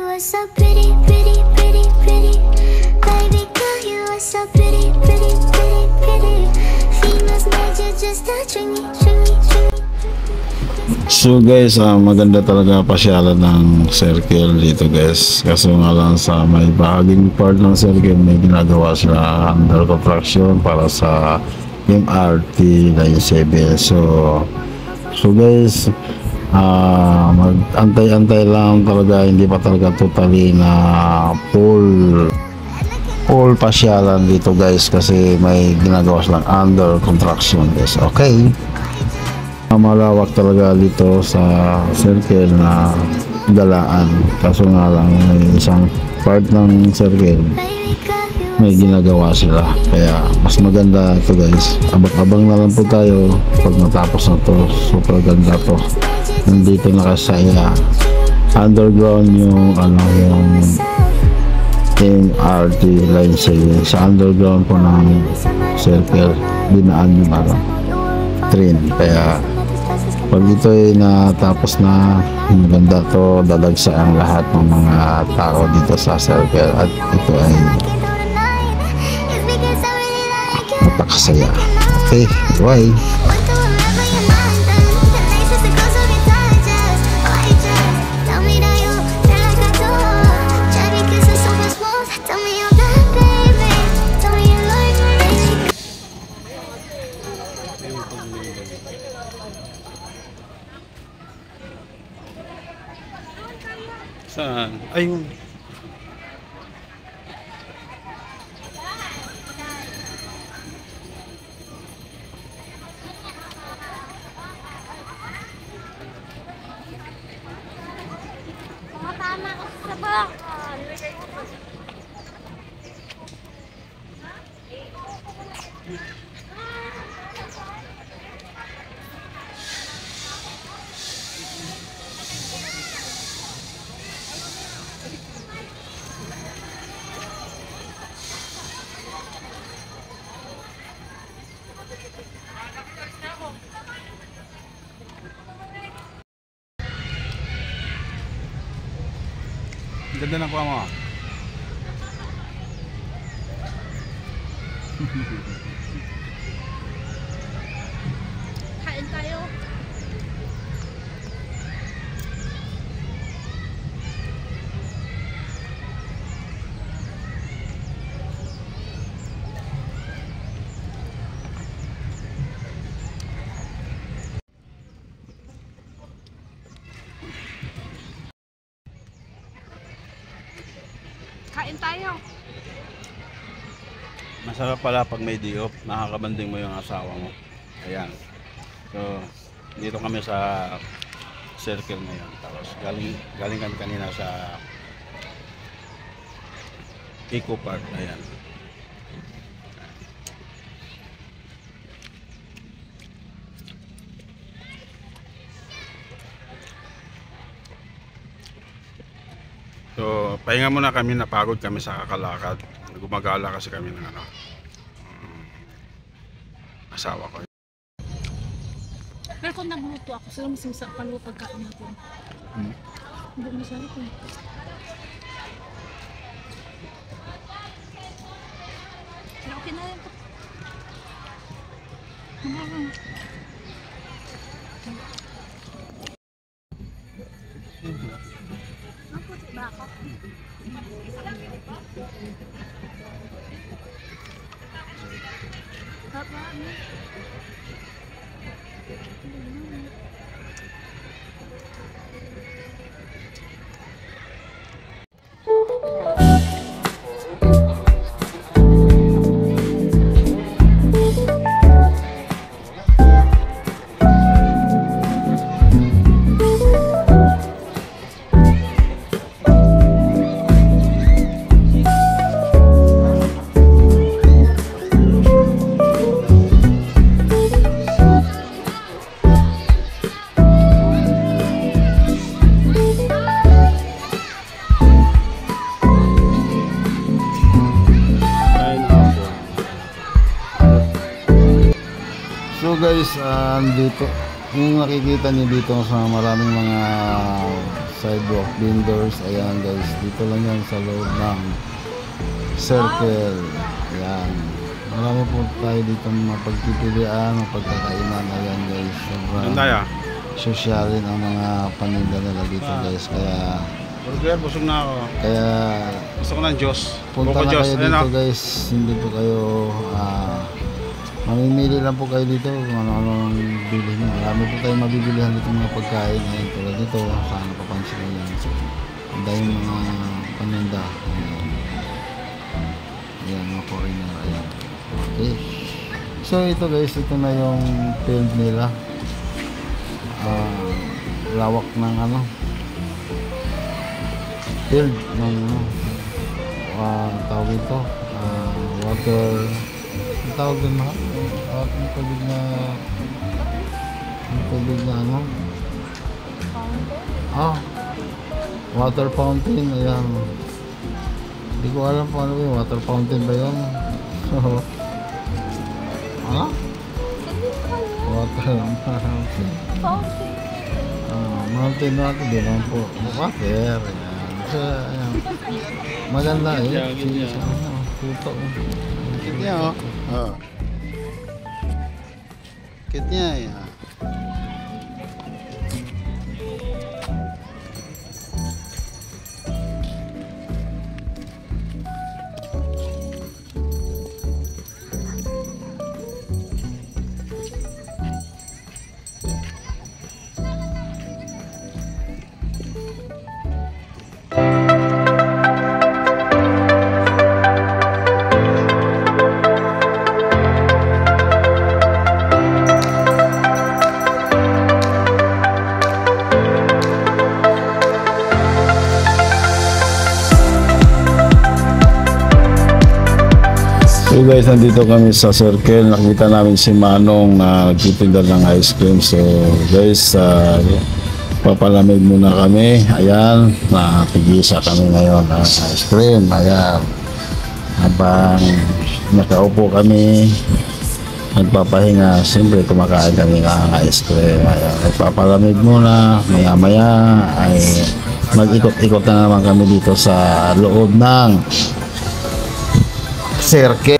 are so pretty, pretty, pretty, pretty. Baby girl, you are so pretty, pretty, pretty, pretty. Females made you just to treat me, treat me, treat me. So guys, maganda talaga pasyalan ng circle dito guys. Kaso nga lang sa may bahaging part ng circle may ginagawa sila under construction para sa MRT Line 7. So guys, mag-antay-antay lang talaga, hindi pa talaga totally na full pasyalan dito guys kasi may ginagawa silang under construction guys. Okay, malawak talaga dito sa circle na galaan, kaso nga lang may isang part ng circle may ginagawa sila, kaya mas maganda ito guys. Abang-abang na lang po tayo pag matapos na to. Super ganda to, nandito nakasaya underground yung yung MRT Line 7 sa underground po ng circle, dinaan yung train. Kaya pag ito ay natapos na, maganda to, dadagsa ang lahat ng mga tao dito sa circle at ito ay napakasaya. Okay, bye. Saan? Ayun. Tama ako sa bakal. Ganda ng kuha mo. Kain tayo. Kain tayo. Masarap pala pag may day-off, nakakabanding mo yung asawa mo. Ayan. So, dito kami sa circle ngayon. Tapos galing kami kanina sa Eco Park. Ayan. So, pahinga muna kami, napagod kami sa kakalakad. Gumagala kasi kami ng asawa ko. Pero kung nagluto ako, sila masimsa paluto pagkain natin. Hindi masarap eh. Pero okay na yan. So guys, dito yung nakikita niyo dito sa maraming mga sidewalk vendors. Ayan guys, dito lang yan sa loob ng Circle. Ayan, marami po tayo dito mapagpipilian, mapagkakainan. Ayan guys, sobrang Ganda ya. sosyalin ang mga paninda nila dito guys. Kaya Busog na ako. Gusto ko ng Diyos. punta na kayo dito guys. Hindi po kayo mamimili lang po kayo dito kung ano-ano ang bili nyo. Marami po tayong mabibilihan dito mga pagkain. Ayan, tulad dito, saan papansin nyo yan. Ang dahil mga paninda. Ayan, mga foreigner. Ayan. Okay. So ito guys, ito na yung field nila. Lawak ng field ng tawag ito, water, ang tawag din mga yung tubig na water fountain. Ayan, hindi ko alam kung ano yung water fountain ba yun. Water mountain natin din naman po water. So, ayan. Maganda puto. Kit niya oh. Kit niya ya. So guys, nandito kami sa Circle. Nakita namin si Manong na nagtitinda ng ice cream. So guys, papalamig muna kami. Ayan, nakapigisa kami ngayon ng ice cream. Ayan, habang nakaupo kami nagpapahinga, siyempre kumakain kami ng ice cream. Ayan, nagpapalamig muna. Maya maya ay mag-ikot-ikot na naman kami dito sa loob ng Circle.